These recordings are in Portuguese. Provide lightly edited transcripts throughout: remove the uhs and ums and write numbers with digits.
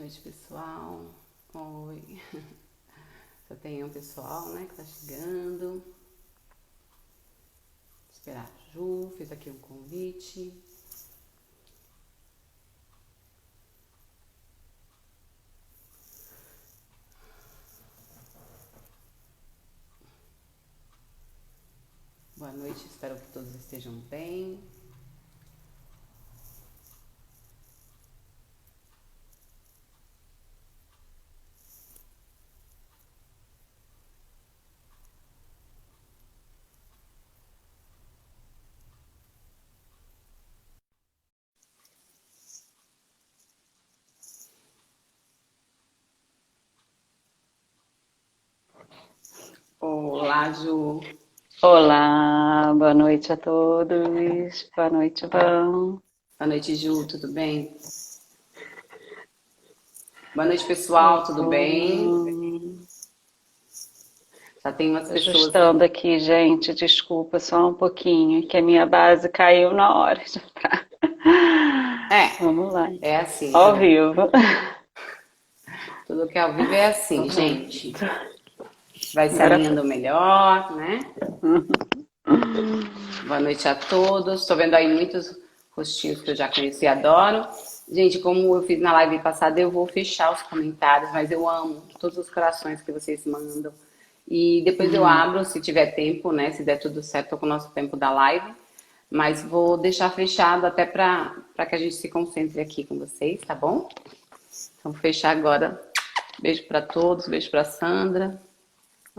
noite, pessoal. Oi. Só tem um pessoal, né, que tá chegando. Vou esperar a Ju, fiz aqui um convite. Boa noite, espero que todos estejam bem. Olá, Ju. Olá, boa noite a todos. Boa noite, Vão. Boa noite, Ju, tudo bem? Boa noite, pessoal, tudo bem? Já tem umas pessoas. Ajustando aqui, gente, desculpa só um pouquinho, que a minha base caiu na hora de entrar. Vamos lá, É assim, ao vivo. tudo que é ao vivo é assim, gente. Vai se Agora alinhando foi. melhor, né? Boa noite a todos. Estou vendo aí muitos rostinhos que eu já conheci e adoro. Gente, como eu fiz na live passada, eu vou fechar os comentários, mas eu amo todos os corações que vocês mandam. E depois eu abro, se tiver tempo, né? Se der tudo certo com o nosso tempo da live. Mas vou deixar fechado até para que a gente se concentre aqui com vocês, tá bom? Então, vou fechar agora. Beijo para todos, beijo para Sandra.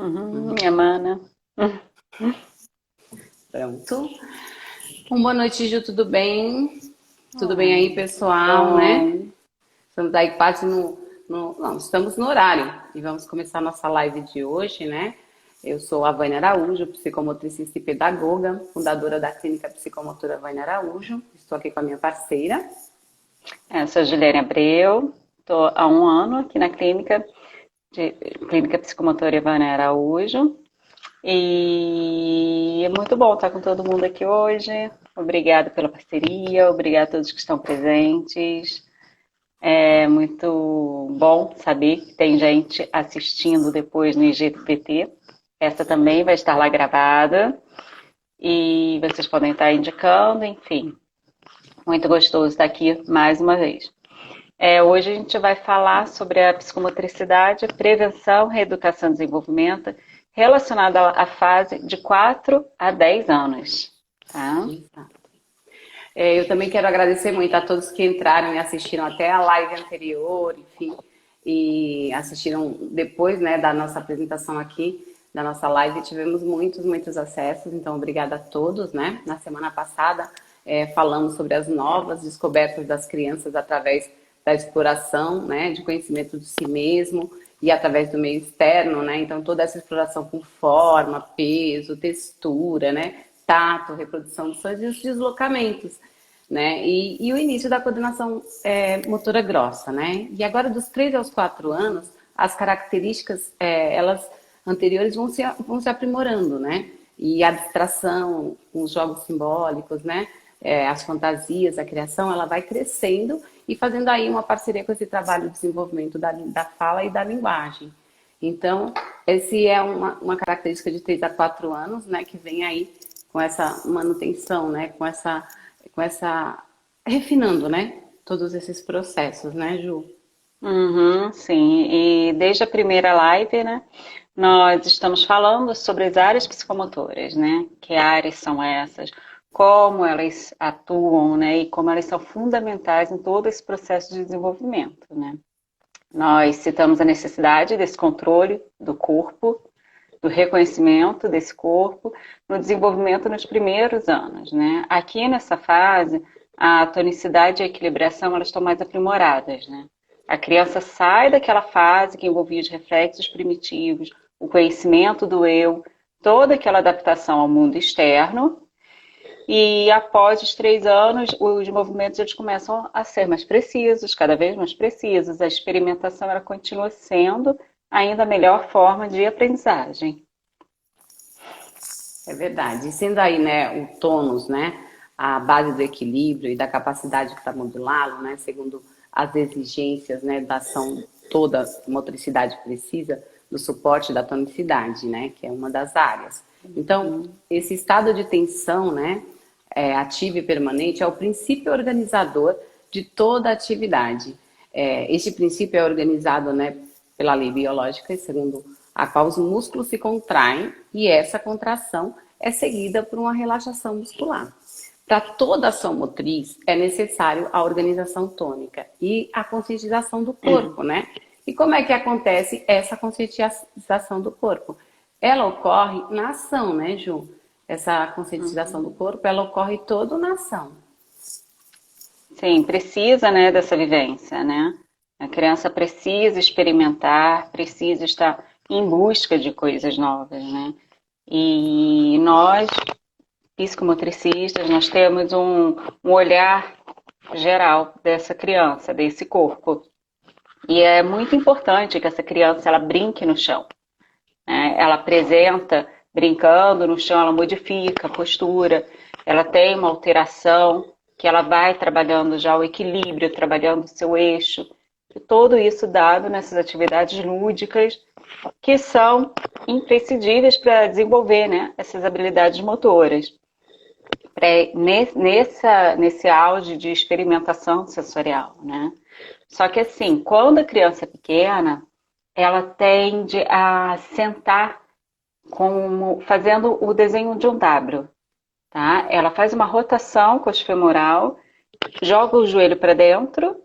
Minha mana. Pronto. Boa noite, Ju, tudo bem? Tudo bem aí, Ai, tudo pessoal, né? bom. Estamos aí quase não, estamos no horário e vamos começar a nossa live de hoje, né? Eu sou a Vânia Araújo, psicomotricista e pedagoga, fundadora da Clínica Psicomotora Vânia Araújo. Estou aqui com a minha parceira. Eu sou a Juliana Abreu, estou há um ano aqui na Clínica Psicomotora Ivana Araújo. E é muito bom estar com todo mundo aqui hoje. Obrigada pela parceria, obrigada a todos que estão presentes. É muito bom saber que tem gente assistindo depois no IGTV. Essa também vai estar lá gravada e vocês podem estar indicando, enfim. Muito gostoso estar aqui mais uma vez. Hoje a gente vai falar sobre a psicomotricidade, prevenção, reeducação e desenvolvimento relacionada à fase de 4 a 10 anos. Tá? Eu também quero agradecer muito a todos que entraram e assistiram até a live anterior, enfim, e assistiram depois, né, da nossa apresentação aqui, da nossa live. Tivemos muitos acessos, então obrigada a todos, né? Na semana passada falamos sobre as novas descobertas das crianças através da exploração, né, de conhecimento de si mesmo e através do meio externo, né? Então toda essa exploração com forma, peso, textura, né? Tato, reprodução dos sons e os deslocamentos, né? E o início da coordenação motora grossa, né? E agora, dos 3 aos 4 anos, as características, elas anteriores vão se aprimorando, né? E a abstração, os jogos simbólicos, né? As fantasias, a criação, ela vai crescendo e fazendo aí uma parceria com esse trabalho de desenvolvimento da fala e da linguagem. Então, esse é uma característica de 3 a 4 anos, né, que vem aí com essa manutenção, né, com essa refinando, né, todos esses processos, né, Ju? Sim, e desde a primeira live, né, nós estamos falando sobre as áreas psicomotoras, né? Que áreas são essas, como elas atuam, né? E como elas são fundamentais em todo esse processo de desenvolvimento, né? Nós citamos a necessidade desse controle do corpo, do reconhecimento desse corpo, no desenvolvimento nos primeiros anos, né? Aqui nessa fase, a tonicidade e a equilibração, elas estão mais aprimoradas, né? A criança sai daquela fase que envolvia os reflexos primitivos, o conhecimento do eu, toda aquela adaptação ao mundo externo, e após os 3 anos, os movimentos eles começam a ser mais precisos, cada vez mais precisos. A experimentação ela continua sendo ainda a melhor forma de aprendizagem. É verdade. E sendo aí, né, o tônus, né, a base do equilíbrio e da capacidade para modulá-lo, né, segundo as exigências, né, da ação, toda motricidade precisa do suporte da tonicidade, né, que é uma das áreas. Então, esse estado de tensão, né, ativa e permanente é o princípio organizador de toda a atividade. Este princípio é organizado, né, pela lei biológica, segundo a qual os músculos se contraem e essa contração é seguida por uma relaxação muscular. Para toda ação motriz é necessário a organização tônica e a conscientização do corpo, né? E como é que acontece essa conscientização do corpo? Ela ocorre na ação, né, Ju? Essa conscientização do corpo, ela ocorre toda na ação. Sim, precisa, né, dessa vivência, né? A criança precisa experimentar, precisa estar em busca de coisas novas, né? E nós, psicomotricistas, nós temos um olhar geral dessa criança, desse corpo. E é muito importante que essa criança ela brinque no chão, né? Ela apresenta, brincando no chão, ela modifica a postura, ela tem uma alteração, que ela vai trabalhando já o equilíbrio, trabalhando o seu eixo. E tudo isso dado nessas atividades lúdicas que são imprescindíveis para desenvolver, né, essas habilidades motoras. Nesse auge de experimentação sensorial, né? Só que assim, quando a criança é pequena, ela tende a sentar fazendo o desenho de um W, tá? Ela faz uma rotação coxofemoral, joga o joelho para dentro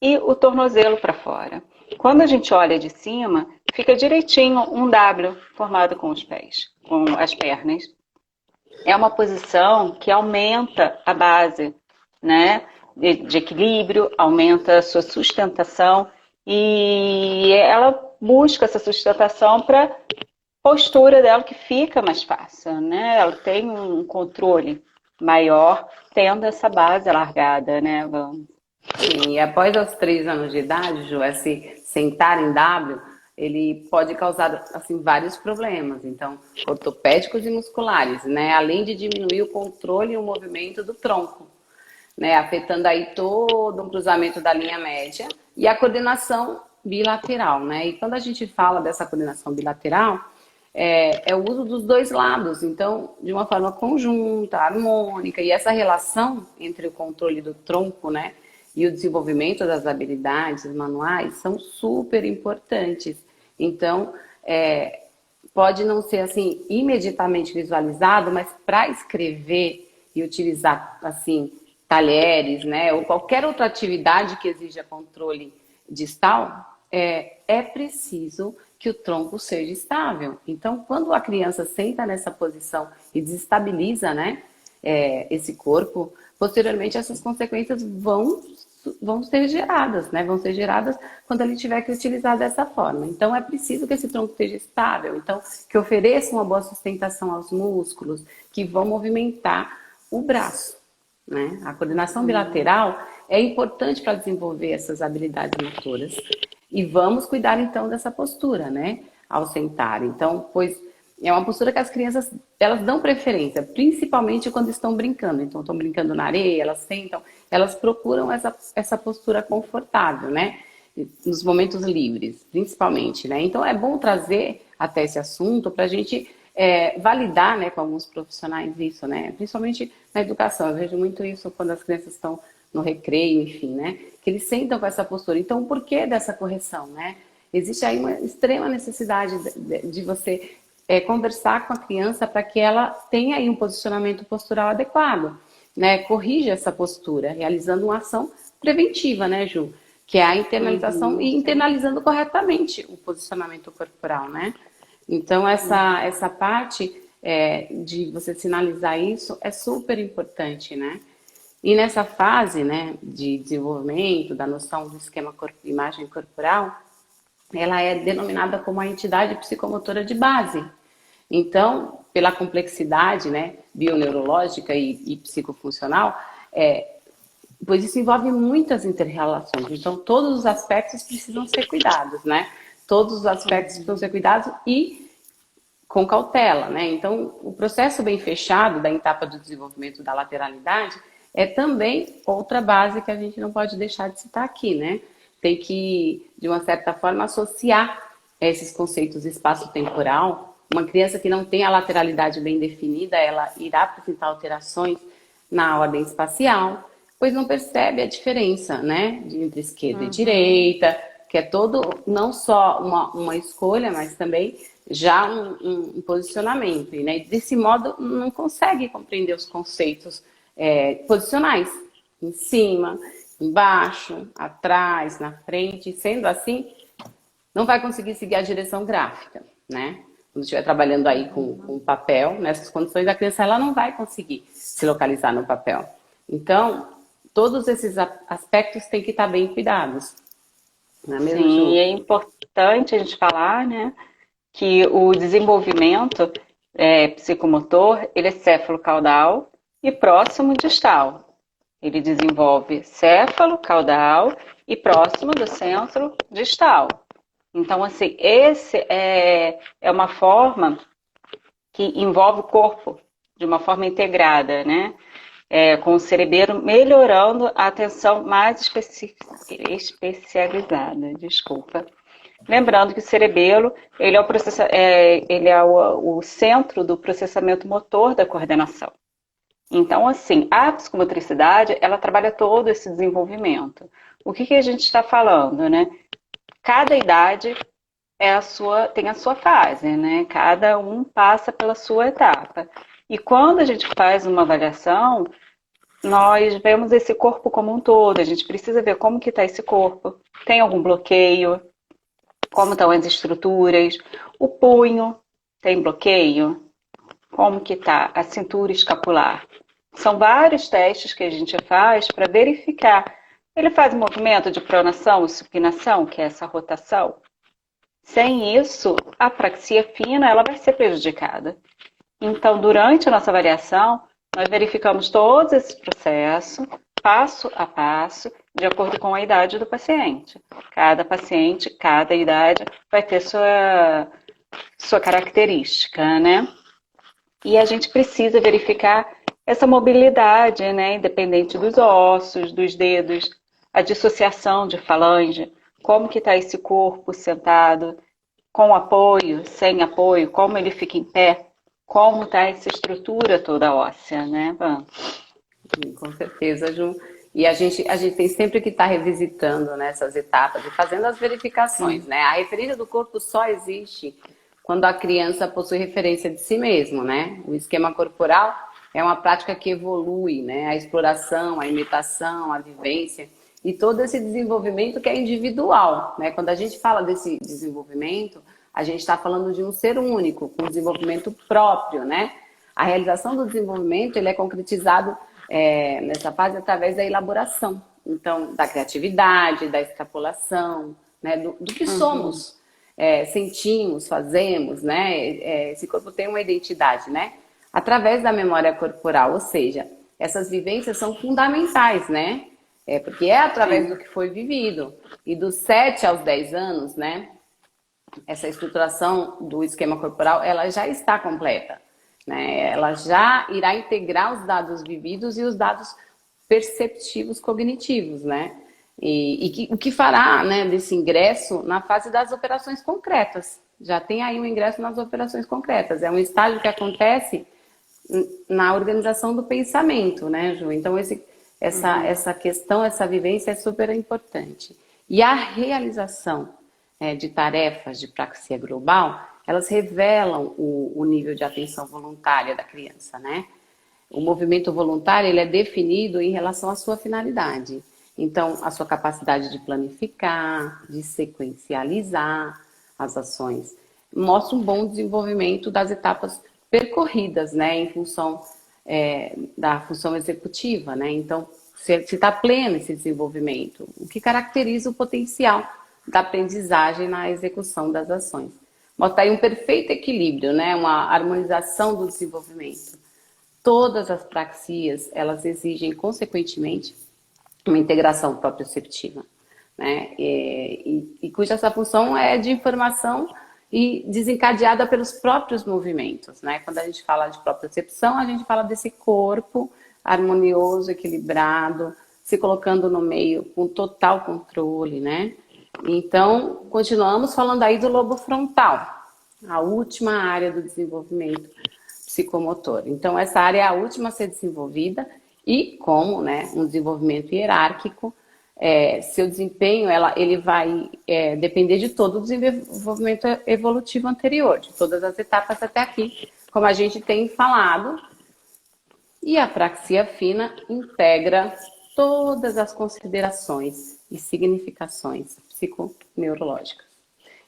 e o tornozelo para fora. Quando a gente olha de cima, fica direitinho um W formado com os pés, com as pernas. É uma posição que aumenta a base, né, de equilíbrio, aumenta a sua sustentação e ela busca essa sustentação para a postura dela que fica mais fácil, né? Ela tem um controle maior tendo essa base alargada, né? Sim, e após os 3 anos de idade, Ju, esse sentar em W, ele pode causar assim vários problemas, então ortopédicos e musculares, né? Além de diminuir o controle e o movimento do tronco, né? Afetando aí todo o cruzamento da linha média e a coordenação bilateral, né? E quando a gente fala dessa coordenação bilateral, é o uso dos dois lados, então de uma forma conjunta, harmônica, e essa relação entre o controle do tronco, né, e o desenvolvimento das habilidades manuais são super importantes. Então, pode não ser assim imediatamente visualizado, mas para escrever e utilizar assim talheres, né, ou qualquer outra atividade que exija controle distal, é preciso que o tronco seja estável. Então, quando a criança senta nessa posição e desestabiliza, né, esse corpo, posteriormente essas consequências vão ser geradas, né? Vão ser geradas quando ele tiver que utilizar dessa forma. Então, é preciso que esse tronco esteja estável, então, que ofereça uma boa sustentação aos músculos, que vão movimentar o braço, né? A coordenação bilateral é importante para desenvolver essas habilidades motoras. E vamos cuidar, então, dessa postura, né? Ao sentar. Então, pois é uma postura que as crianças, elas dão preferência, principalmente quando estão brincando. Então, estão brincando na areia, elas sentam, elas procuram essa postura confortável, né? Nos momentos livres, principalmente, né? Então, é bom trazer até esse assunto para a gente validar, né, com alguns profissionais isso, né? Principalmente na educação. Eu vejo muito isso quando as crianças estão no recreio, enfim, né? Que eles sentam com essa postura. Então, o porquê dessa correção, né? Existe aí uma extrema necessidade de você conversar com a criança para que ela tenha aí um posicionamento postural adequado, né? Corrija essa postura, realizando uma ação preventiva, né, Ju? Que é a internalização e internalizando corretamente o posicionamento corporal, né? Então, essa parte de você sinalizar isso é super importante, né? E nessa fase, né, de desenvolvimento da noção do esquema imagem corporal, ela é denominada como a entidade psicomotora de base. Então, pela complexidade, né, bioneurológica e psicofuncional, pois isso envolve muitas interrelações. Então, todos os aspectos precisam ser cuidados, né? Todos os aspectos precisam ser cuidados e com cautela, né? Então, o processo bem fechado da etapa do desenvolvimento da lateralidade é também outra base que a gente não pode deixar de citar aqui, né? Tem que, de uma certa forma, associar esses conceitos espaço-temporal. Uma criança que não tem a lateralidade bem definida, ela irá apresentar alterações na ordem espacial, pois não percebe a diferença, né, entre esquerda e Uhum. direita, que é todo, não só uma escolha, mas também já um posicionamento. E, né, desse modo, não consegue compreender os conceitos posicionais, em cima, embaixo, atrás, na frente. Sendo assim, não vai conseguir seguir a direção gráfica, né? Quando estiver trabalhando aí com papel, nessas condições, a criança ela não vai conseguir se localizar no papel. Então, todos esses aspectos têm que estar bem cuidados. Não é mesmo, Sim, e Ju? é importante a gente falar, né, que o desenvolvimento psicomotor, ele é céfalo-caudal e próximo distal. Ele desenvolve céfalo, caudal e próximo do centro distal. Então, assim, esse é uma forma que envolve o corpo de uma forma integrada, né? Com o cerebelo melhorando a atenção mais especializada, desculpa. Lembrando que o cerebelo, ele é o centro do processamento motor da coordenação. Então, assim, a psicomotricidade, ela trabalha todo esse desenvolvimento. O que a gente está falando, né? Cada idade tem a sua fase, né? Cada um passa pela sua etapa. E quando a gente faz uma avaliação, nós vemos esse corpo como um todo. A gente precisa ver como que está esse corpo. Tem algum bloqueio? Como estão as estruturas? O punho tem bloqueio? Como que está a cintura escapular? São vários testes que a gente faz para verificar. Ele faz um movimento de pronação e supinação, que é essa rotação. Sem isso, a praxia fina ela vai ser prejudicada. Então, durante a nossa avaliação, nós verificamos todos esses processos, passo a passo, de acordo com a idade do paciente. Cada paciente, cada idade vai ter sua característica, né? E a gente precisa verificar essa mobilidade, né? Independente dos ossos, dos dedos, a dissociação de falange, como que está esse corpo sentado, com apoio, sem apoio, como ele fica em pé, como está essa estrutura toda óssea, né, Van? Com certeza, Ju. E a gente tem sempre que estar revisitando, né, essas etapas e fazendo as verificações, né? A referência do corpo só existe quando a criança possui referência de si mesmo, né? O esquema corporal é uma prática que evolui, né? A exploração, a imitação, a vivência e todo esse desenvolvimento que é individual, né? Quando a gente fala desse desenvolvimento, a gente está falando de um ser único, com desenvolvimento próprio, né? A realização do desenvolvimento ele é concretizado nessa fase através da elaboração, então da criatividade, da extrapolação, né? Do que Uhum. somos, sentimos, fazemos, né? Esse corpo tem uma identidade, né? Através da memória corporal, ou seja, essas vivências são fundamentais, né? Porque é através do Sim. que foi vivido. E dos 7 aos 10 anos, né? Essa estruturação do esquema corporal, ela já está completa, né? Ela já irá integrar os dados vividos e os dados perceptivos cognitivos, né? O que fará, né, desse ingresso na fase das operações concretas. Já tem aí um ingresso nas operações concretas. É um estágio que acontece na organização do pensamento, né, Ju? Então, Uhum. essa questão, essa vivência é super importante. E a realização de tarefas de praxia global, elas revelam o nível de atenção voluntária da criança, né? O movimento voluntário ele é definido em relação à sua finalidade. Então, a sua capacidade de planificar, de sequencializar as ações, mostra um bom desenvolvimento das etapas percorridas, né, em função da função executiva, né? Então, se está pleno esse desenvolvimento, o que caracteriza o potencial da aprendizagem na execução das ações. Mostra aí um perfeito equilíbrio, né? Uma harmonização do desenvolvimento. Todas as praxias, elas exigem, consequentemente, uma integração proprioceptiva, né? Cuja essa função é de informação e desencadeada pelos próprios movimentos, né? Quando a gente fala de propriocepção, a gente fala desse corpo harmonioso, equilibrado, se colocando no meio com total controle, né? Então, continuamos falando aí do lobo frontal, a última área do desenvolvimento psicomotor. Então, essa área é a última a ser desenvolvida e como, né, um desenvolvimento hierárquico, seu desempenho, ele vai depender de todo o desenvolvimento evolutivo anterior, de todas as etapas até aqui, como a gente tem falado. E a praxia fina integra todas as considerações e significações psiconeurológicas.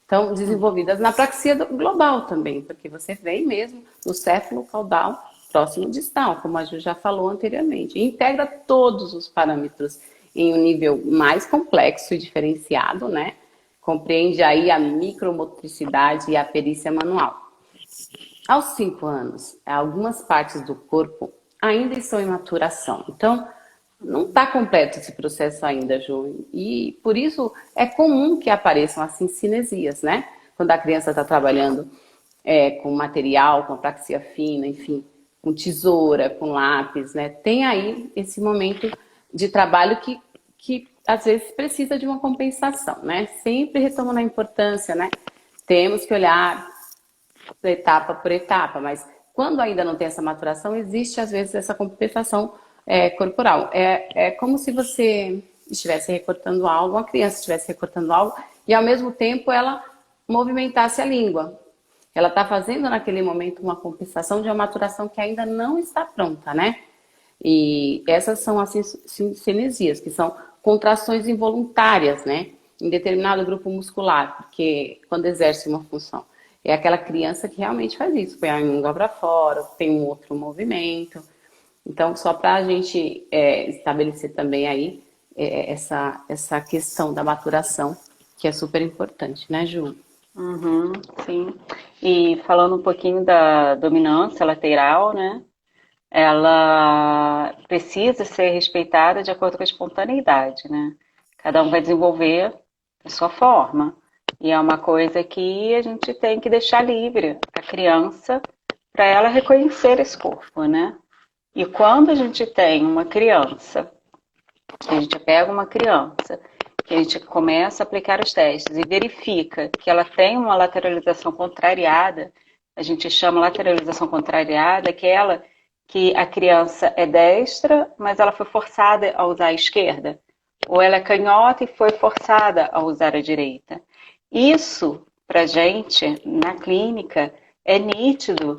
Então, desenvolvidas na praxia global também, porque você vem mesmo no céfalo caudal próximo distal, como a Ju já falou anteriormente. E integra todos os parâmetros em um nível mais complexo e diferenciado, né? Compreende aí a micromotricidade e a perícia manual. Aos 5 anos, algumas partes do corpo ainda estão em maturação. Então, não está completo esse processo ainda, Ju. E por isso é comum que apareçam as cinesias, né? Quando a criança está trabalhando com material, com praxia fina, enfim, com tesoura, com lápis, né? Tem aí esse momento de trabalho que às vezes precisa de uma compensação, né? Sempre retomando a importância, né? Temos que olhar etapa por etapa, mas quando ainda não tem essa maturação, existe às vezes essa compensação corporal. É como se você estivesse recortando algo, uma criança estivesse recortando algo, e ao mesmo tempo ela movimentasse a língua. Ela está fazendo naquele momento uma compensação de uma maturação que ainda não está pronta, né? E essas são as cinesias, que são contrações involuntárias, né? Em determinado grupo muscular, porque quando exerce uma função. É aquela criança que realmente faz isso, põe a língua para fora, tem um outro movimento. Então, só para a gente estabelecer também aí essa questão da maturação, que é super importante, né, Ju? Uhum, sim. E falando um pouquinho da dominância lateral, né? Ela precisa ser respeitada de acordo com a espontaneidade, né? Cada um vai desenvolver a sua forma. E é uma coisa que a gente tem que deixar livre a criança para ela reconhecer esse corpo, né? E quando a gente tem uma criança, a gente pega uma criança, que a gente começa a aplicar os testes e verifica que ela tem uma lateralização contrariada, a gente chama lateralização contrariada, que a criança é destra, mas ela foi forçada a usar a esquerda, ou ela é canhota e foi forçada a usar a direita. Isso, para gente, na clínica, é nítido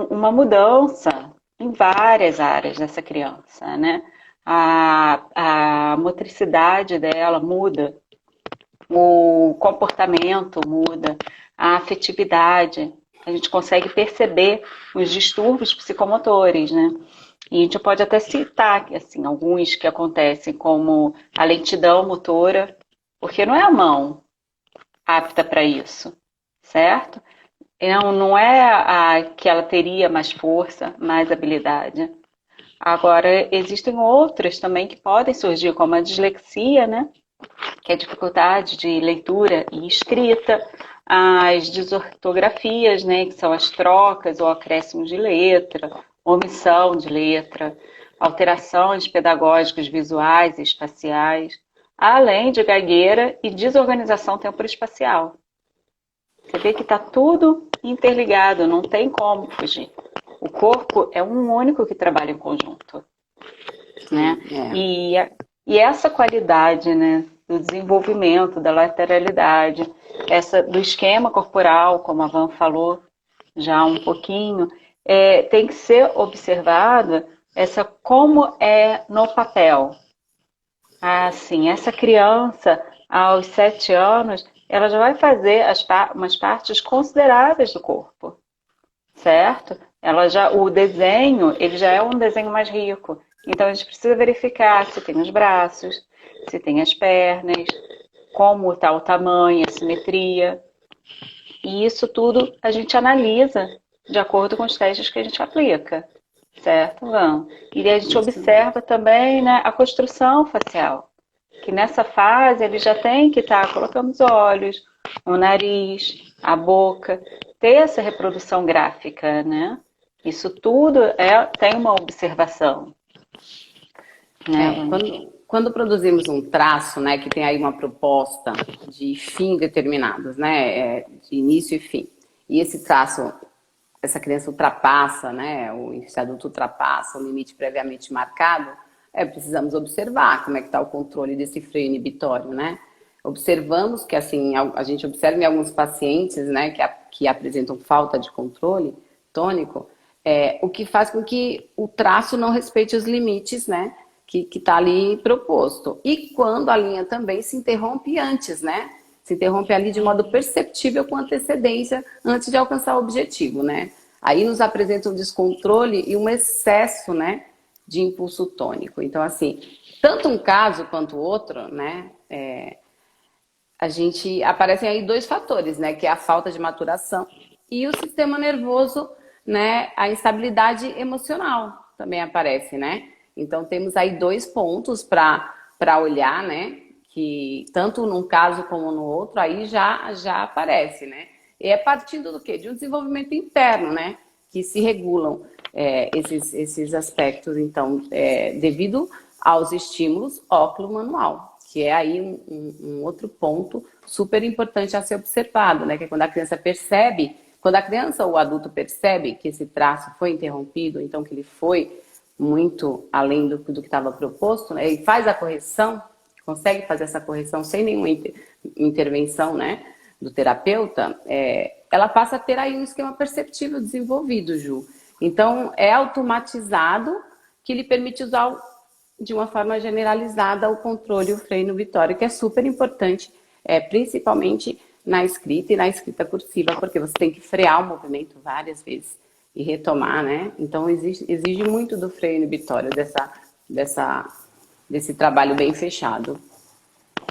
uma mudança em várias áreas dessa criança, né? A motricidade dela muda, o comportamento muda, a afetividade. A gente consegue perceber os distúrbios psicomotores, né? E a gente pode até citar, assim, alguns que acontecem, como a lentidão motora, porque não é a mão apta para isso, certo? Não é que ela teria mais força, mais habilidade. Agora, existem outras também que podem surgir, como a dislexia, né? Que é a dificuldade de leitura e escrita, as desortografias, né? Que são as trocas ou acréscimos de letra, omissão de letra, alterações pedagógicas visuais e espaciais, além de gagueira e desorganização temporoespacial. Você vê que está tudo interligado, não tem como fugir. O corpo é um único que trabalha em conjunto, né? E essa qualidade, né, do desenvolvimento, da lateralidade, do esquema corporal, como a Van falou já um pouquinho, tem que ser observada como é no papel. Assim, essa criança, aos 7 anos, ela já vai fazer umas partes consideráveis do corpo, certo? O desenho, ele já é um desenho mais rico. Então, a gente precisa verificar se tem os braços, se tem as pernas, como está o tamanho, a simetria. E isso tudo a gente analisa de acordo com os testes que a gente aplica, certo, Van? E a gente observa também, né, a construção facial, que nessa fase ele já tem que estar colocando os olhos, o nariz, a boca, ter essa reprodução gráfica, né? Isso tudo tem uma observação. né? Quando produzimos um traço, né, que tem aí uma proposta de fim determinados, né, de início e fim, e esse traço, essa criança ultrapassa, né, esse adulto ultrapassa o limite previamente marcado, precisamos observar como é que está o controle desse freio inibitório, né? Observamos que, assim, a gente observa em alguns pacientes, né, que apresentam falta de controle tônico, o que faz com que o traço não respeite os limites, né, que está ali proposto. E quando a linha também se interrompe antes, né? Se interrompe ali de modo perceptível com antecedência antes de alcançar o objetivo, né? Aí nos apresenta um descontrole e um excesso, né, de impulso tônico. Então, assim, tanto um caso quanto o outro, né, a gente aparecem aí dois fatores, né, que é a falta de maturação e o sistema nervoso, né, a instabilidade emocional também aparece, né? Então temos aí dois pontos para olhar, né, que tanto num caso como no outro aí já aparece, né? E é partindo do quê? De um desenvolvimento interno, né, que se regulam esses aspectos, então, devido aos estímulos óculo-manual, que é aí um outro ponto super importante a ser observado, né? Que é quando a criança percebe, quando a criança ou o adulto percebe que esse traço foi interrompido, então que ele foi muito além do que estava proposto, né? E faz a correção, consegue fazer essa correção sem nenhuma intervenção, né, do terapeuta, ela passa a ter aí um esquema perceptível desenvolvido, Ju. Então, é automatizado que lhe permite usar de uma forma generalizada o controle e o freio inibitório, que é super importante, principalmente na escrita e na escrita cursiva, porque você tem que frear o movimento várias vezes e retomar, né? Então exige muito do freio inibitório, desse trabalho bem fechado.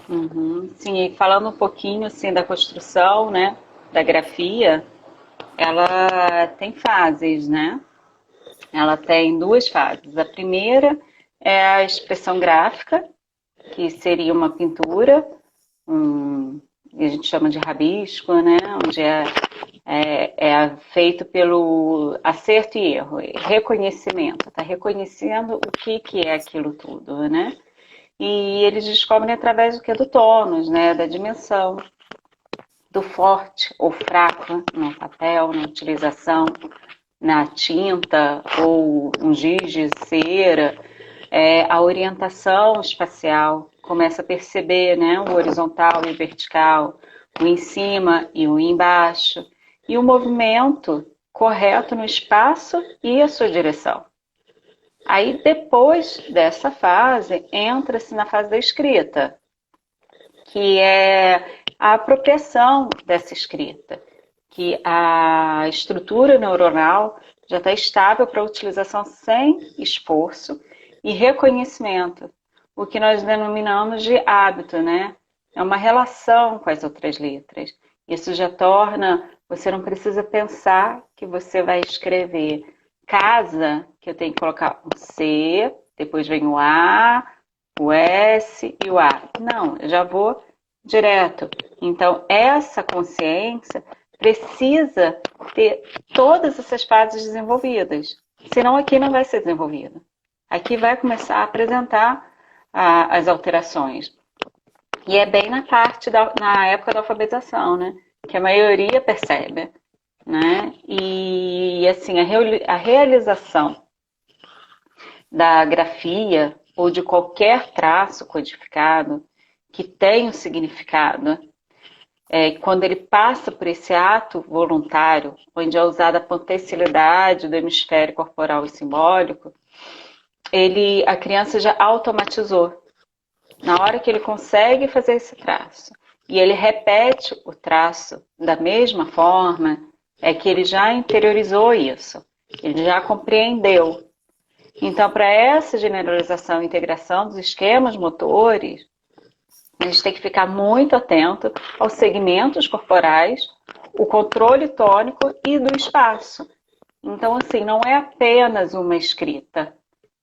Uhum. Sim, e falando um pouquinho assim da construção, né, da grafia, ela tem fases, né? Ela tem duas fases. A primeira é a expressão gráfica, que seria uma pintura, que a gente chama de rabisco, né? Onde é feito pelo acerto e erro, reconhecimento, está reconhecendo o que é aquilo tudo, né? E eles descobrem através do que? Do tônus, né? Da dimensão, do forte ou fraco no papel, na utilização, na tinta ou um giz de cera, a orientação espacial, começa a perceber, né, o horizontal e o vertical, o em cima e o embaixo, e o movimento correto no espaço e a sua direção. Aí, depois dessa fase, entra-se na fase da escrita, que é a apropriação dessa escrita, que a estrutura neuronal já está estável para utilização sem esforço e reconhecimento, o que nós denominamos de hábito, né? É uma relação com as outras letras. Isso já torna, você não precisa pensar que você vai escrever casa, que eu tenho que colocar um C, depois vem o A, o S e o A. Não, eu já vou direto. Então, essa consciência precisa ter todas essas fases desenvolvidas. Senão, aqui não vai ser desenvolvido. Aqui vai começar a apresentar as alterações. E é bem na época da alfabetização, né? Que a maioria percebe, né? E, assim, a realização da grafia ou de qualquer traço codificado que tem um significado, quando ele passa por esse ato voluntário, onde é usada a potencialidade do hemisfério corporal e simbólico, a criança já automatizou. Na hora que ele consegue fazer esse traço e ele repete o traço da mesma forma, é que ele já interiorizou isso, ele já compreendeu. Então, para essa generalização e integração dos esquemas motores, a gente tem que ficar muito atento aos segmentos corporais, o controle tônico e do espaço. Então, assim, não é apenas uma escrita.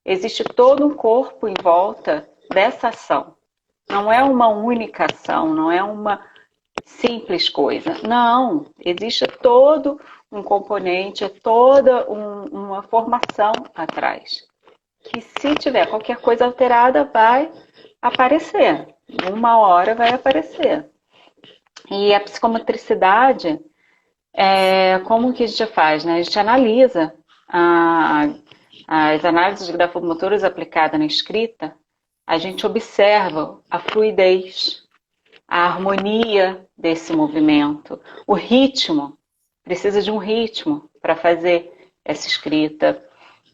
Existe todo um corpo em volta dessa ação. Não é uma única ação, não é uma simples coisa. Não, existe todo um componente, toda uma formação atrás. que se tiver qualquer coisa alterada, vai aparecer. Uma hora vai aparecer. E a psicomotricidade, como que a gente faz, né? A gente analisa as análises grafomotoras aplicadas na escrita, a gente observa a fluidez, a harmonia desse movimento, o ritmo, precisa de um ritmo para fazer essa escrita,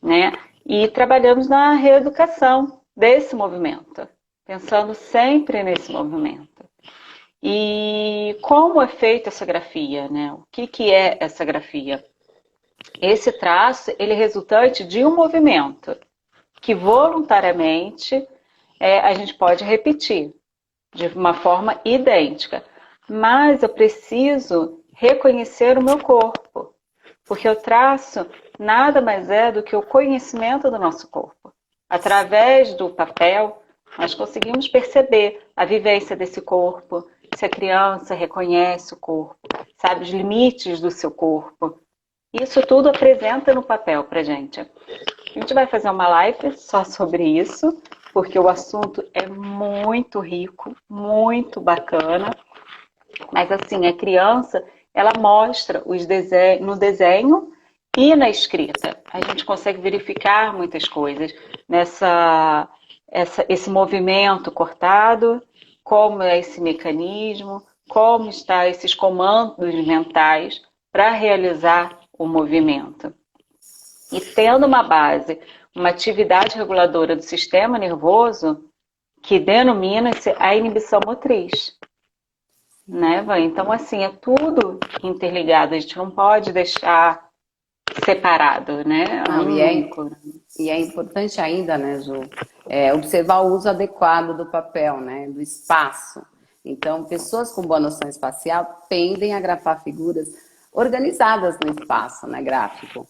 né? E trabalhamos na reeducação desse movimento, pensando sempre nesse movimento. E como é feita essa grafia, né? O que é essa grafia? Esse traço, ele é resultante de um movimento que voluntariamente a gente pode repetir de uma forma idêntica, mas eu preciso reconhecer o meu corpo, porque o traço nada mais é do que o conhecimento do nosso corpo. Através do papel, nós conseguimos perceber a vivência desse corpo, se a criança reconhece o corpo, sabe os limites do seu corpo. Isso tudo apresenta no papel pra gente. A gente vai fazer uma live só sobre isso, porque o assunto é muito rico, muito bacana. Mas assim, a criança, ela mostra no desenho e na escrita. A gente consegue verificar muitas coisas esse movimento cortado, como é esse mecanismo, como estão esses comandos mentais para realizar o movimento. E tendo uma base, uma atividade reguladora do sistema nervoso, que denomina-se a inibição motriz. Né, Van? Então, assim, é tudo interligado, a gente não pode deixar separado, né? Não, e é importante ainda, né, Ju, observar o uso adequado do papel, né, do espaço. Então, pessoas com boa noção espacial tendem a grafar figuras organizadas no espaço, né, gráfico.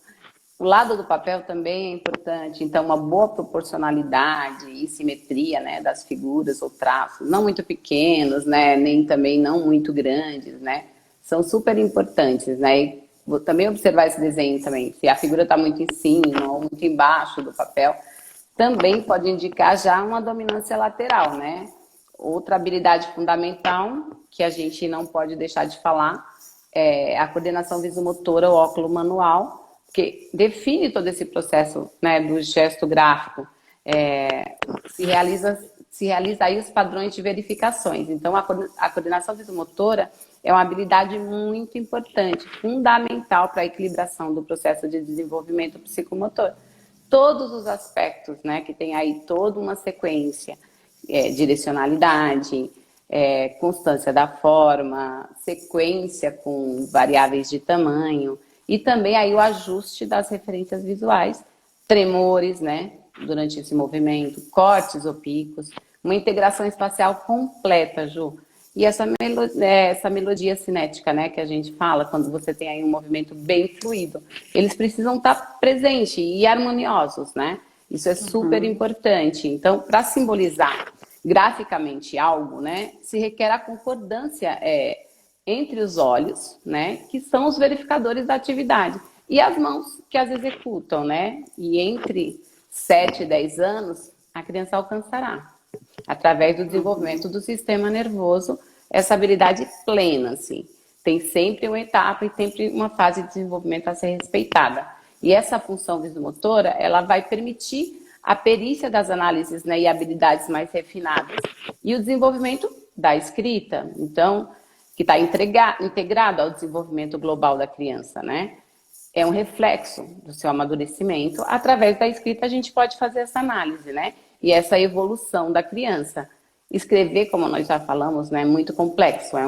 O lado do papel também é importante, então uma boa proporcionalidade e simetria, né, das figuras ou traços, não muito pequenos, né, nem também não muito grandes, né, são super importantes, né, e vou também observar esse desenho também, se a figura está muito em cima ou muito embaixo do papel, também pode indicar já uma dominância lateral, né. Outra habilidade fundamental que a gente não pode deixar de falar é a coordenação visomotora ou óculo manual, que define todo esse processo, né, do gesto gráfico, se realiza aí os padrões de verificações. Então, a coordenação visomotora é uma habilidade muito importante, fundamental para a equilibração do processo de desenvolvimento psicomotor. Todos os aspectos, né, que tem aí toda uma sequência, direcionalidade, constância da forma, sequência com variáveis de tamanho, e também aí o ajuste das referências visuais, tremores, né, durante esse movimento, cortes ou picos, uma integração espacial completa, Ju. E essa melodia cinética, né, que a gente fala, quando você tem aí um movimento bem fluido, eles precisam estar presentes e harmoniosos, né? Isso é super importante. Então, para simbolizar graficamente algo, né, se requer a concordância entre os olhos, né, que são os verificadores da atividade, e as mãos que as executam, né? E entre 7 e 10 anos, a criança alcançará, através do desenvolvimento do sistema nervoso, essa habilidade plena, assim. Tem sempre uma etapa e sempre uma fase de desenvolvimento a ser respeitada. E essa função visomotora, ela vai permitir a perícia das análises, né, e habilidades mais refinadas, e o desenvolvimento da escrita. Então, que está integrado ao desenvolvimento global da criança, né? É um reflexo do seu amadurecimento. Através da escrita, a gente pode fazer essa análise, né? E essa evolução da criança. Escrever, como nós já falamos, né, é muito complexo. É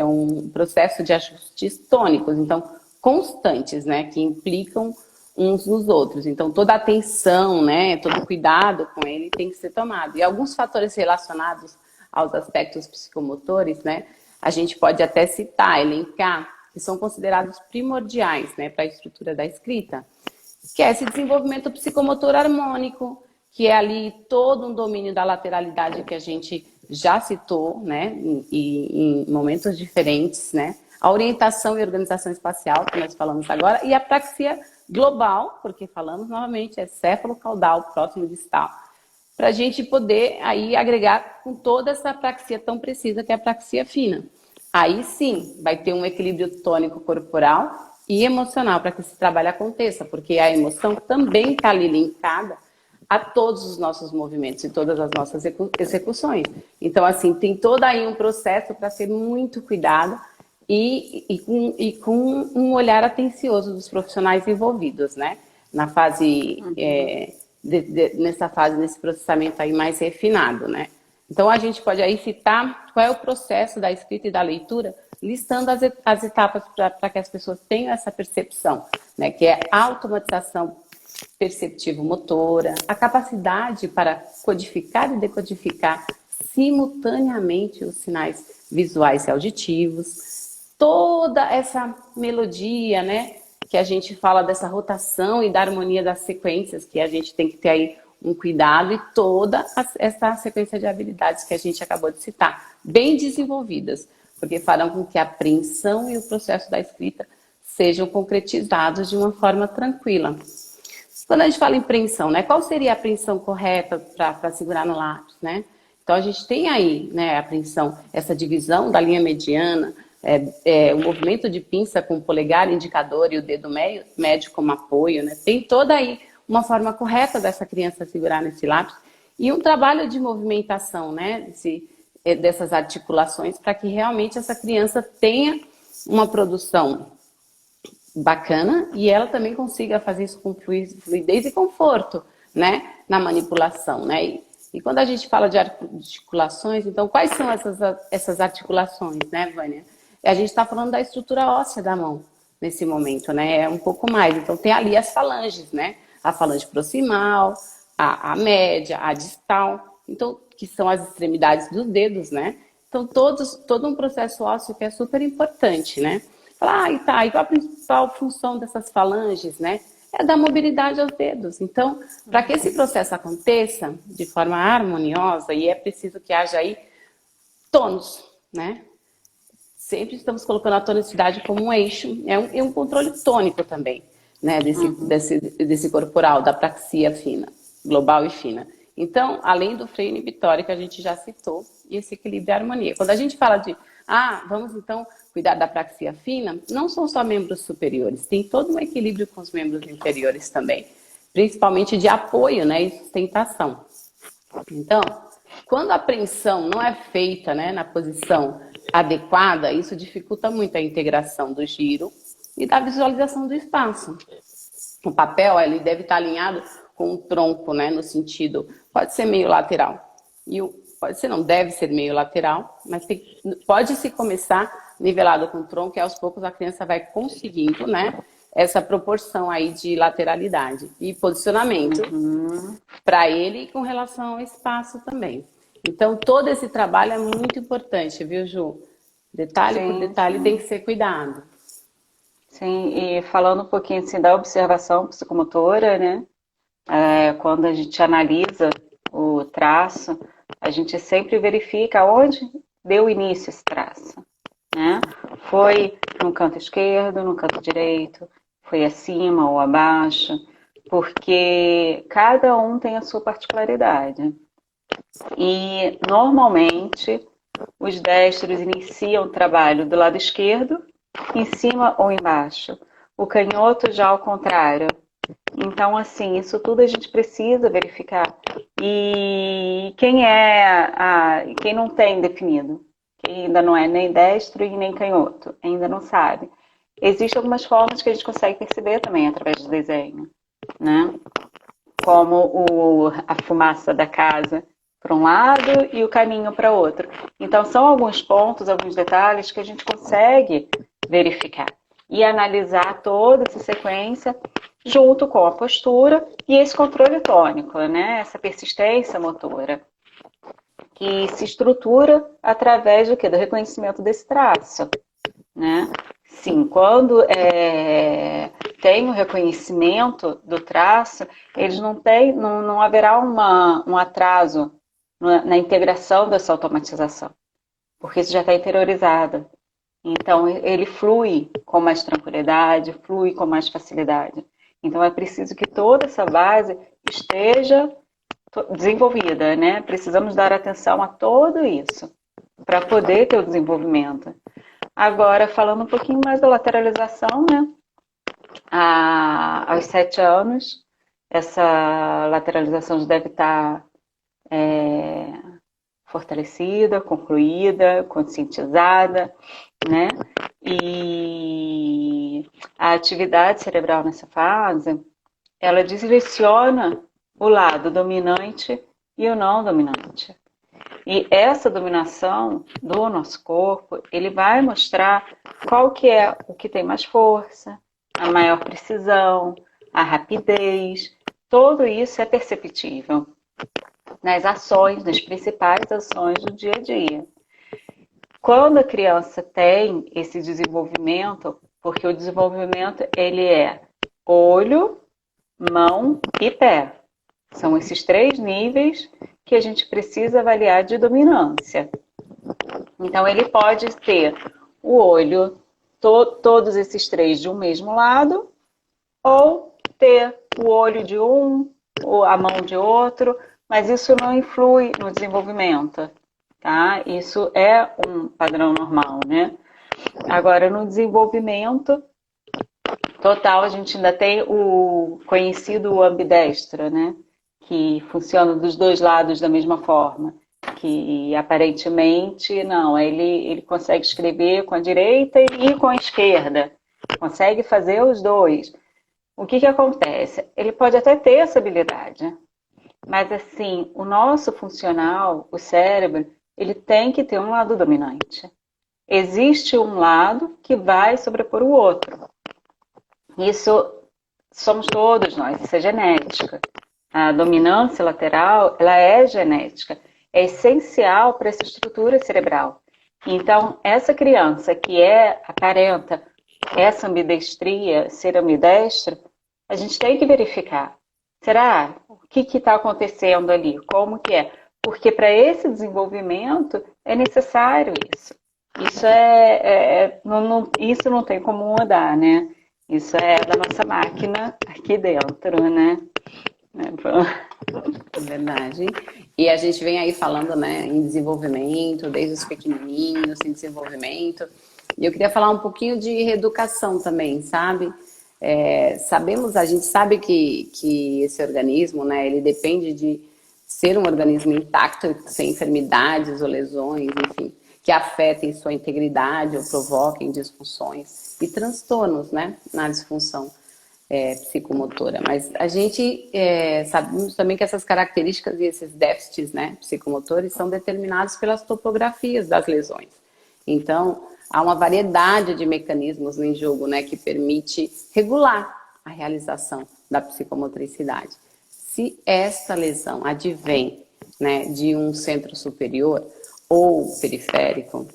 um processo de ajustes tônicos, então, constantes, né? Que implicam uns nos outros. Então, toda a atenção, né? Todo cuidado com ele tem que ser tomado. E alguns fatores relacionados aos aspectos psicomotores, né? A gente pode até citar, elencar, que são considerados primordiais, né, para a estrutura da escrita, que é esse desenvolvimento psicomotor harmônico, que é ali todo um domínio da lateralidade que a gente já citou, né, em momentos diferentes, né, a orientação e organização espacial, que nós falamos agora, e a praxia global, porque falamos novamente, é céfalo-caudal, próximo distal, para a gente poder aí agregar com toda essa apraxia tão precisa que é a apraxia fina. Aí sim, vai ter um equilíbrio tônico corporal e emocional para que esse trabalho aconteça, porque a emoção também está ali linkada a todos os nossos movimentos e todas as nossas execuções. Então, assim, tem todo aí um processo para ser muito cuidado e com um olhar atencioso dos profissionais envolvidos, né? Na fase, nessa fase, nesse processamento aí mais refinado, né? Então, a gente pode aí citar qual é o processo da escrita e da leitura, listando as etapas para que as pessoas tenham essa percepção, né? Que é a automatização perceptivo-motora, a capacidade para codificar e decodificar simultaneamente os sinais visuais e auditivos, toda essa melodia, né? Que a gente fala dessa rotação e da harmonia das sequências, que a gente tem que ter aí um cuidado, e toda essa sequência de habilidades que a gente acabou de citar, bem desenvolvidas, porque farão com que a apreensão e o processo da escrita sejam concretizados de uma forma tranquila. Quando a gente fala em apreensão, né, qual seria a apreensão correta para segurar no lápis, né? Então a gente tem aí, né, a apreensão, essa divisão da linha mediana, o movimento de pinça com o polegar indicador e o dedo médio como apoio, né? Tem toda aí uma forma correta dessa criança segurar nesse lápis e um trabalho de movimentação, né, dessas articulações para que realmente essa criança tenha uma produção bacana e ela também consiga fazer isso com fluidez e conforto, né, na manipulação, né? E quando a gente fala de articulações, então quais são essas articulações, né, Vânia? A gente está falando da estrutura óssea da mão nesse momento, né? É um pouco mais. Então tem ali as falanges, né? A falange proximal, a média, a distal, então que são as extremidades dos dedos, né? Então todo um processo ósseo que é super importante, né? E qual a principal função dessas falanges, né? É dar mobilidade aos dedos. Então, para que esse processo aconteça de forma harmoniosa, e é preciso que haja aí tônus, né? Sempre estamos colocando a tonicidade como um eixo, é um controle tônico também, né? Desse corporal, da praxia fina, global e fina. Então, além do freio inibitório que a gente já citou, e esse equilíbrio e harmonia. Quando a gente fala de, vamos então cuidar da praxia fina, não são só membros superiores, tem todo um equilíbrio com os membros inferiores também, principalmente de apoio, né, e sustentação. Então, quando a apreensão não é feita, né, na posição adequada, isso dificulta muito a integração do giro e da visualização do espaço. O papel ele deve estar alinhado com o tronco, né, no sentido, pode ser meio lateral, pode ser, não deve ser meio lateral, mas pode se começar nivelado com o tronco e aos poucos a criança vai conseguindo, né, essa proporção aí de lateralidade e posicionamento para ele com relação ao espaço também. Então todo esse trabalho é muito importante, viu, Ju? Detalhe por detalhe tem que ser cuidado. Sim, e falando um pouquinho assim da observação psicomotora, né? Quando a gente analisa o traço, a gente sempre verifica onde deu início esse traço, né? Foi no canto esquerdo, no canto direito, foi acima ou abaixo, porque cada um tem a sua particularidade. E normalmente os destros iniciam o trabalho do lado esquerdo, em cima ou embaixo. O canhoto já ao contrário. Então, assim, isso tudo a gente precisa verificar. E quem não tem definido, quem ainda não é nem destro e nem canhoto, ainda não sabe. Existem algumas formas que a gente consegue perceber também através do desenho, né? Como a fumaça da casa para um lado e o caminho para outro. Então, são alguns pontos, alguns detalhes que a gente consegue verificar e analisar toda essa sequência junto com a postura e esse controle tônico, né? Essa persistência motora, que se estrutura através do quê? Do reconhecimento desse traço, né? Sim, quando tem o reconhecimento do traço, eles não haverá um atraso na integração dessa automatização, porque isso já está interiorizado. Então, ele flui com mais tranquilidade, flui com mais facilidade. Então é preciso que toda essa base esteja desenvolvida, né? Precisamos dar atenção a tudo isso para poder ter o desenvolvimento. Agora, falando um pouquinho mais da lateralização, né? Aos 7 anos, essa lateralização já deve estar fortalecida, concluída, conscientizada, né? E a atividade cerebral nessa fase, ela direciona o lado dominante e o não dominante. E essa dominação do nosso corpo, ele vai mostrar qual que é o que tem mais força, a maior precisão, a rapidez. Tudo isso é perceptível nas ações, nas principais ações do dia a dia. Quando a criança tem esse desenvolvimento, porque o desenvolvimento ele é olho, mão e pé. São esses 3 níveis que a gente precisa avaliar de dominância. Então, ele pode ter o olho, todos esses 3 de um mesmo lado, ou ter o olho de um, ou a mão de outro, mas isso não influi no desenvolvimento, tá? Isso é um padrão normal, né? Agora, no desenvolvimento total, a gente ainda tem o conhecido ambidestro, né? Que funciona dos 2 lados da mesma forma. Que aparentemente, não, ele consegue escrever com a direita e com a esquerda. Consegue fazer os 2. O que acontece? Ele pode até ter essa habilidade, mas assim, o nosso funcional, o cérebro, ele tem que ter um lado dominante. Existe um lado que vai sobrepor o outro. Isso somos todos nós, isso é genética. A dominância lateral, ela é genética, é essencial para essa estrutura cerebral. Então, essa criança que aparenta essa ambidestria, ser ambidestro, a gente tem que verificar. Será? O que está acontecendo ali? Como que é? Porque para esse desenvolvimento é necessário isso. Isso isso não tem como mudar, né? Isso é da nossa máquina aqui dentro, né? É verdade. E a gente vem aí falando, né, em desenvolvimento, desde os pequenininhos, em desenvolvimento. E eu queria falar um pouquinho de reeducação também, sabe? A gente sabe que esse organismo, né, ele depende de ser um organismo intacto, sem enfermidades ou lesões, enfim, que afetem sua integridade ou provoquem disfunções e transtornos, né, na disfunção psicomotora. Mas a gente sabemos também que essas características e esses déficits, né, psicomotores são determinados pelas topografias das lesões. Então, há uma variedade de mecanismos em jogo, né, que permite regular a realização da psicomotricidade. Se esta lesão advém, né, de um centro superior ou periférico,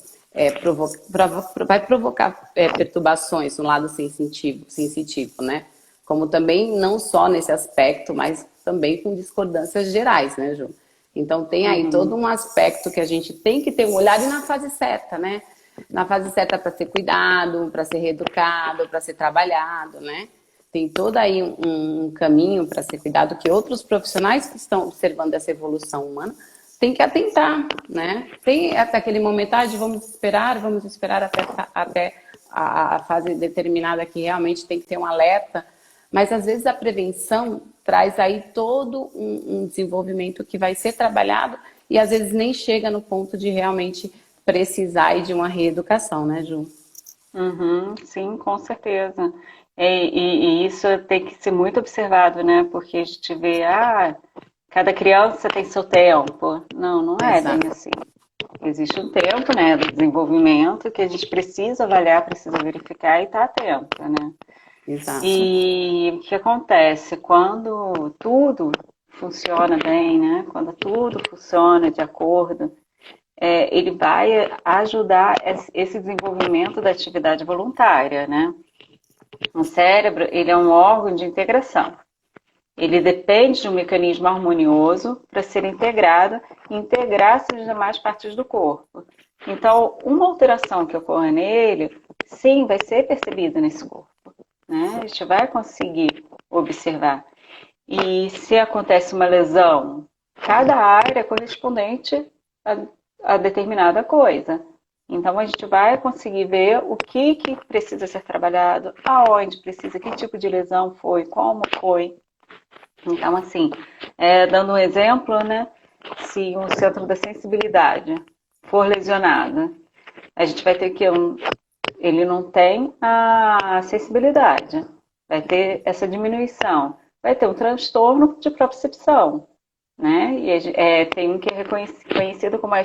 vai provocar perturbações no lado sensitivo, né? Como também não só nesse aspecto, mas também com discordâncias gerais, né, Ju? Então tem aí todo um aspecto que a gente tem que ter um olhar e na fase certa, né? Na fase certa para ser cuidado, para ser reeducado, para ser trabalhado, né? Tem todo aí um caminho para ser cuidado que outros profissionais que estão observando essa evolução humana têm que atentar, né? Tem até aquele momento de vamos esperar até a fase determinada que realmente tem que ter um alerta, mas às vezes a prevenção traz aí todo um desenvolvimento que vai ser trabalhado e às vezes nem chega no ponto de realmente precisar aí de uma reeducação, né, Ju? Sim, com certeza. E isso tem que ser muito observado, né? Porque a gente vê, cada criança tem seu tempo. Não é bem assim. Existe um tempo, né, do desenvolvimento que a gente precisa avaliar, precisa verificar e estar atento, né? Exato. E o que acontece? Quando tudo funciona bem, né? Quando tudo funciona de acordo, ele vai ajudar esse desenvolvimento da atividade voluntária, né? O cérebro, ele é um órgão de integração. Ele depende de um mecanismo harmonioso para ser integrado e integrar-se as demais partes do corpo. Então, uma alteração que ocorra nele, sim, vai ser percebida nesse corpo, né? A gente vai conseguir observar. E se acontece uma lesão, cada área é correspondente a determinada coisa. Então a gente vai conseguir ver o que precisa ser trabalhado, aonde precisa, que tipo de lesão foi, como foi. Então, assim, dando um exemplo, né? Se um centro da sensibilidade for lesionado, a gente vai ter que ele não tem a sensibilidade, vai ter essa diminuição, vai ter um transtorno de propriocepção, né? E tem um que é conhecido como a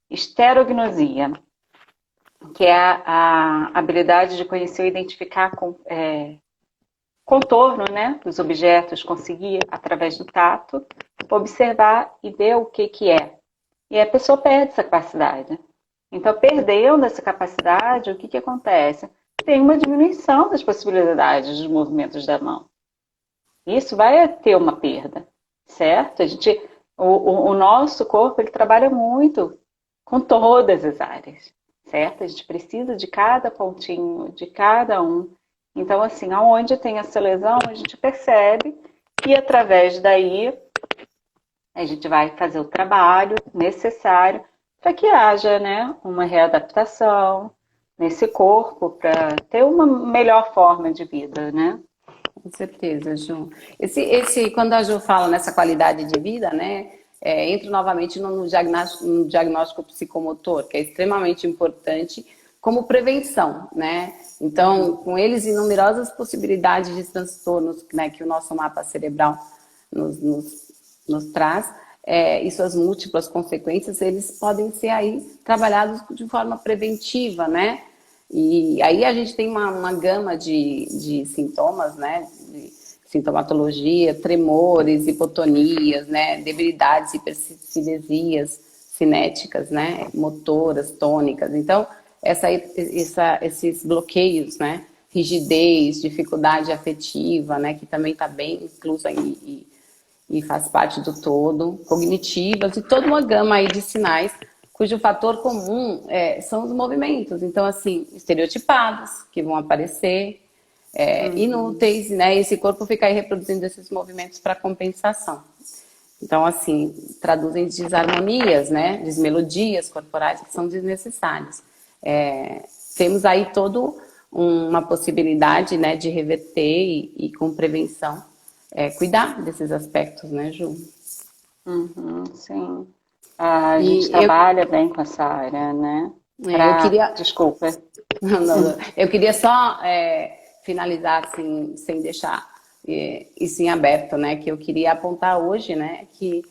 esterognosia, que é a habilidade de conhecer e identificar contorno, né, dos objetos, conseguir, através do tato, observar e ver o que é. E a pessoa perde essa capacidade. Então, perdendo essa capacidade, o que acontece? Tem uma diminuição das possibilidades dos movimentos da mão. Isso vai ter uma perda, certo? O nosso corpo, ele trabalha muito com todas as áreas, certo? A gente precisa de cada pontinho, de cada um. Então, assim, aonde tem essa lesão, a gente percebe e através daí a gente vai fazer o trabalho necessário para que haja, né, uma readaptação nesse corpo para ter uma melhor forma de vida, né? Com certeza, Ju. Quando a Ju fala nessa qualidade de vida, né, entra novamente no diagnóstico psicomotor, que é extremamente importante como prevenção, né? Então, com eles, inúmeras possibilidades de transtornos, né, que o nosso mapa cerebral nos traz, e suas múltiplas consequências, eles podem ser aí trabalhados de forma preventiva, né? E aí a gente tem uma gama de sintomas, né? De sintomatologia, tremores, hipotonias, né? Debilidades, hipercinesias cinéticas, né? Motoras, tônicas. Então, esses bloqueios, né? Rigidez, dificuldade afetiva, né? Que também está bem inclusa e faz parte do todo, cognitivas e toda uma gama aí de sinais cujo fator comum são os movimentos. Então, assim, estereotipados que vão aparecer, inúteis, né? E esse corpo fica aí reproduzindo esses movimentos para compensação. Então, assim, traduzem desarmonias, né? Desmelodias corporais que são desnecessárias. Temos aí toda uma possibilidade, né, de reverter e com prevenção, cuidar desses aspectos, né, Ju? Uhum, sim. A gente trabalha bem com essa área, né? Eu queria... Desculpa. Não. Eu queria só finalizar, assim, sem deixar isso em aberto, né? Que eu queria apontar hoje, né? Que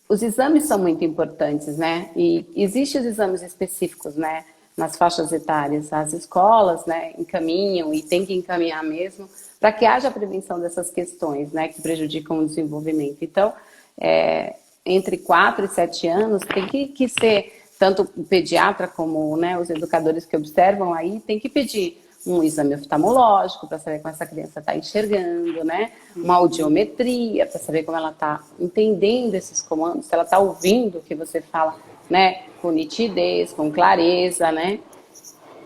os exames são muito importantes, né? E existem os exames específicos, né? Nas faixas etárias. As escolas, né? Encaminham e tem que encaminhar mesmo para que haja prevenção dessas questões, né? Que prejudicam o desenvolvimento. Então, entre 4 e 7 anos tem que ser... Tanto o pediatra como, né, os educadores que observam aí, tem que pedir um exame oftalmológico para saber como essa criança está enxergando, né? Uma audiometria para saber como ela está entendendo esses comandos, se ela está ouvindo o que você fala, né? Com nitidez, com clareza, né?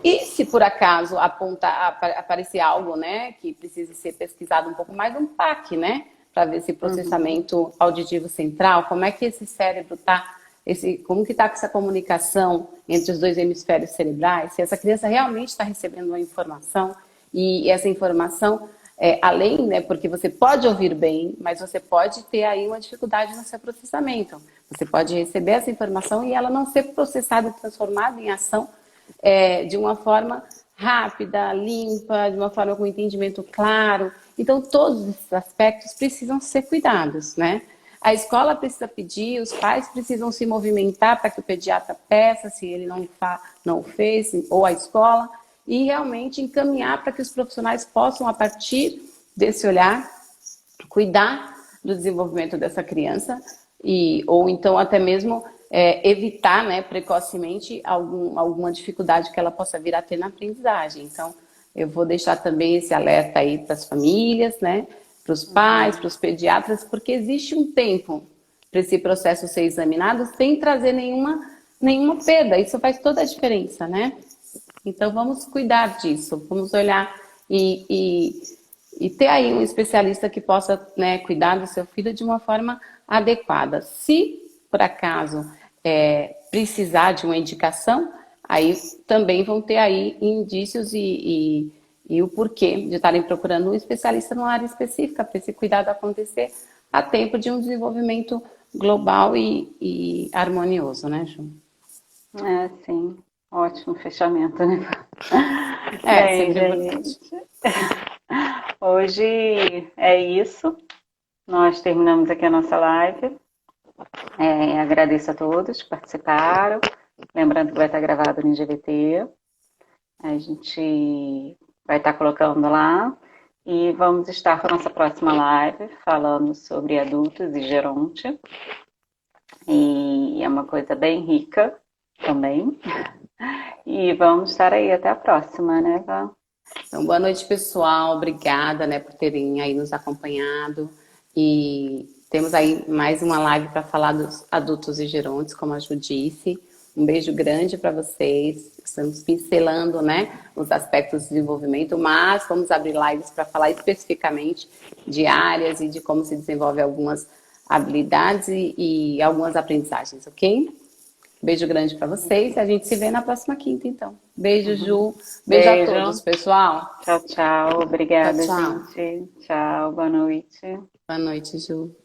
E se por acaso aparecer algo, né, que precise ser pesquisado um pouco mais, um PAC, né? Para ver esse processamento auditivo central, como é que esse cérebro está... como que está essa comunicação entre os dois hemisférios cerebrais, se essa criança realmente está recebendo uma informação e essa informação, além, né, porque você pode ouvir bem, mas você pode ter aí uma dificuldade no seu processamento. Você pode receber essa informação e ela não ser processada e transformada em ação de uma forma rápida, limpa, de uma forma com entendimento claro. Então, todos esses aspectos precisam ser cuidados, né? A escola precisa pedir, os pais precisam se movimentar para que o pediatra peça, se ele não fez, ou a escola, e realmente encaminhar para que os profissionais possam, a partir desse olhar, cuidar do desenvolvimento dessa criança, ou então até mesmo evitar, né, precocemente alguma dificuldade que ela possa vir a ter na aprendizagem. Então, eu vou deixar também esse alerta aí para as famílias, né? Para os pais, para os pediatras, porque existe um tempo para esse processo ser examinado sem trazer nenhuma perda. Isso faz toda a diferença, né? Então, vamos cuidar disso, vamos olhar e e ter aí um especialista que possa, né, cuidar do seu filho de uma forma adequada. Se, por acaso, precisar de uma indicação, aí também vão ter aí indícios e o porquê de estarem procurando um especialista numa área específica para esse cuidado acontecer a tempo de um desenvolvimento global e harmonioso, né, Ju? É, sim. Ótimo fechamento, né? Bem, Sempre importante. gente, hoje é isso. Nós terminamos aqui a nossa live. Agradeço a todos que participaram. Lembrando que vai estar gravado no IGVT. A gente vai estar colocando lá. E vamos estar com a nossa próxima live falando sobre adultos e geronte. E é uma coisa bem rica também. E vamos estar aí até a próxima, né, Vã? Então, boa noite, pessoal. Obrigada, né, por terem aí nos acompanhado. E temos aí mais uma live para falar dos adultos e gerontes, como a Ju disse. Um beijo grande para vocês. Estamos pincelando, né, os aspectos do desenvolvimento, mas vamos abrir lives para falar especificamente de áreas e de como se desenvolve algumas habilidades e algumas aprendizagens, ok? Beijo grande para vocês e a gente se vê na próxima quinta, então. Beijo, Ju. Beijo a todos, Beijo. pessoal. Tchau, tchau. Tchau, Obrigada, tchau. gente. Tchau, boa noite. Boa noite, Ju.